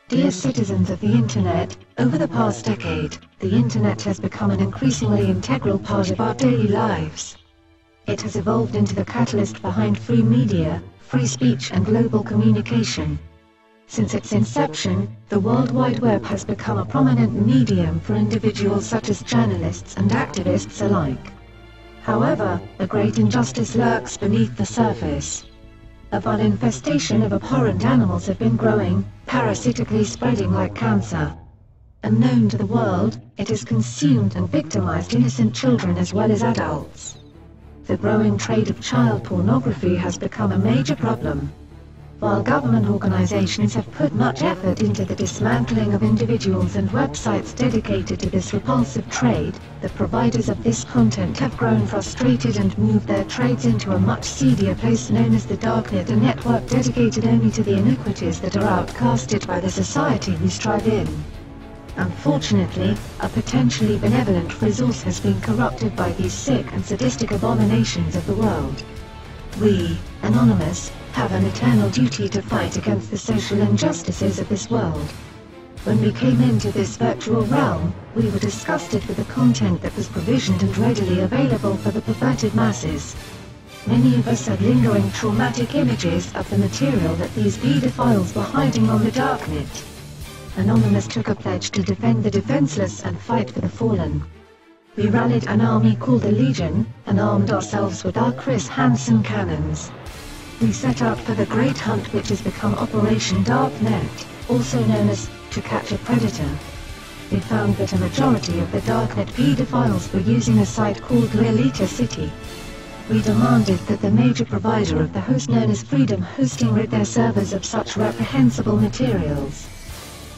Dear citizens of the Internet, over the past decade, the Internet has become an increasingly integral part of our daily lives. It has evolved into the catalyst behind free media, free speech and global communication. Since its inception, the World Wide Web has become a prominent medium for individuals such as journalists and activists alike. However, a great injustice lurks beneath the surface. A vile infestation of abhorrent animals have been growing, parasitically spreading like cancer. Unknown to the world, it has consumed and victimized innocent children as well as adults. The growing trade of child pornography has become a major problem. While government organizations have put much effort into the dismantling of individuals and websites dedicated to this repulsive trade, the providers of this content have grown frustrated and moved their trades into a much seedier place known as the Darknet, a network dedicated only to the iniquities that are outcasted by the society we strive in. Unfortunately, a potentially benevolent resource has been corrupted by these sick and sadistic abominations of the world. We, Anonymous, have an eternal duty to fight against the social injustices of this world. When we came into this virtual realm, we were disgusted with the content that was provisioned and readily available for the perverted masses. Many of us had lingering traumatic images of the material that these pedophiles were hiding on the Darknet. Anonymous took a pledge to defend the defenseless and fight for the fallen. We rallied an army called the Legion, and armed ourselves with our Chris Hansen cannons. We set out for the great hunt which has become Operation Darknet, also known as to catch a predator. We found that a majority of the Darknet pedophiles were using a site called Lolita City. We demanded that the major provider of the host known as Freedom Hosting rid their servers of such reprehensible materials.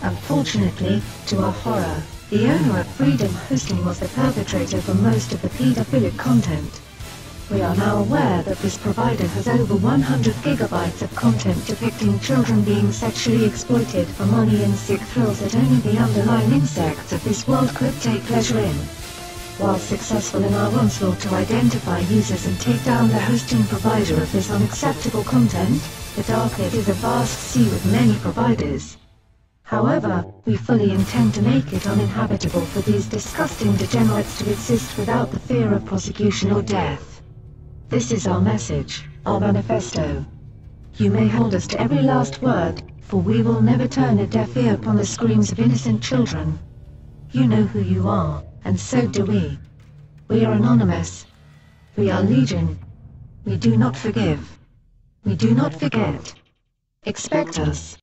Unfortunately, to our horror, the owner of Freedom Hosting was the perpetrator for most of the pedophilic content. We are now aware that this provider has over 100 gigabytes of content depicting children being sexually exploited for money and sick thrills that only the underlying insects of this world could take pleasure in. While successful in our onslaught to identify users and take down the hosting provider of this unacceptable content, the Darknet is a vast sea with many providers. However, we fully intend to make it uninhabitable for these disgusting degenerates to exist without the fear of prosecution or death. This is our message, our manifesto. You may hold us to every last word, for we will never turn a deaf ear upon the screams of innocent children. You know who you are, and so do we. We are Anonymous. We are Legion. We do not forgive. We do not forget. Expect us.